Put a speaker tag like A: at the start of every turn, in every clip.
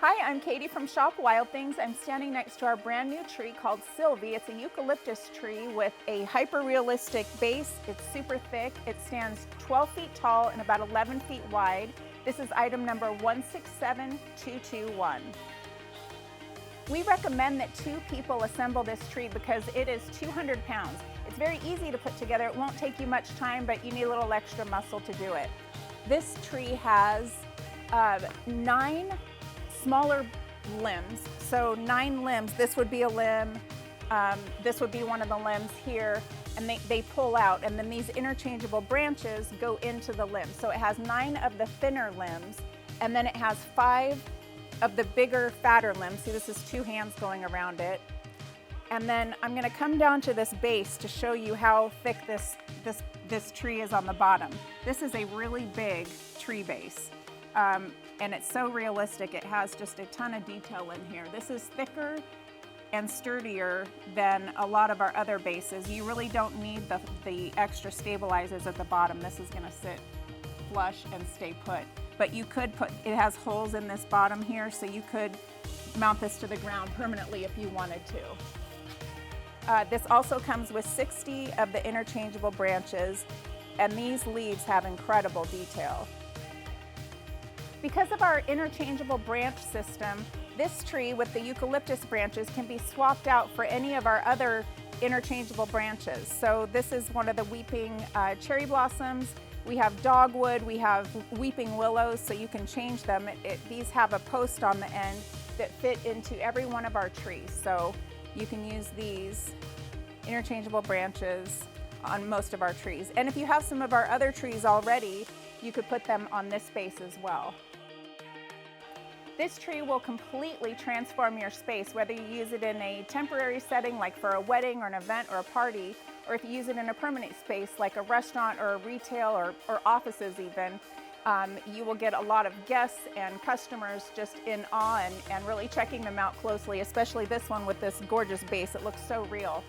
A: Hi, I'm Katie from ShopWildThings. I'm standing next to our brand new tree called Sylvie. It's a eucalyptus tree with a hyper-realistic base. It's super thick. It stands 12 feet tall and about 11 feet wide. This is item number 167221. We recommend that 2 people assemble this tree because it is 200 pounds. It's very easy to put together. It won't take you much time, but you need a little extra muscle to do it. This tree has 9 smaller limbs, so 9 limbs. This would be a limb, this would be one of the limbs here, and they pull out, and then these interchangeable branches go into the limbs. So it has 9 of the thinner limbs, and then it has 5 of the bigger, fatter limbs. See, this is 2 hands going around it. And then I'm gonna come down to this base to show you how thick this tree is on the bottom. This is a really big tree base. And it's so realistic. It has just a ton of detail in here. This is thicker and sturdier than a lot of our other bases. You really don't need the extra stabilizers at the bottom. This is gonna sit flush and stay put. But you could it has holes in this bottom here, so you could mount this to the ground permanently if you wanted to. This also comes with 60 of the interchangeable branches, and these leaves have incredible detail. Because of our interchangeable branch system, this tree with the eucalyptus branches can be swapped out for any of our other interchangeable branches. So this is one of the weeping cherry blossoms. We have dogwood, we have weeping willows, so you can change them. These have a post on the end that fit into every one of our trees. So you can use these interchangeable branches on most of our trees. And if you have some of our other trees already, you could put them on this base as well. This tree will completely transform your space, whether you use it in a temporary setting like for a wedding or an event or a party, or if you use it in a permanent space like a restaurant or a retail or offices even. You will get a lot of guests and customers just in awe and really checking them out closely, especially this one with this gorgeous base. It looks so real.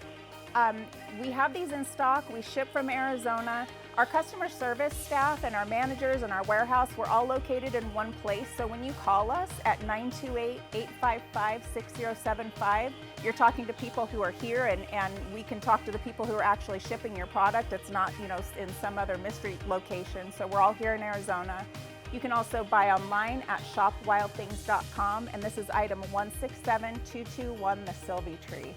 A: We have these in stock. We ship from Arizona. Our customer service staff and our managers and our warehouse, we're all located in one place. So when you call us at 928-855-6075, you're talking to people who are here, and we can talk to the people who are actually shipping your product. It's not, in some other mystery location. So we're all here in Arizona. You can also buy online at shopwildthings.com, and this is item 167221, the Sylvie tree.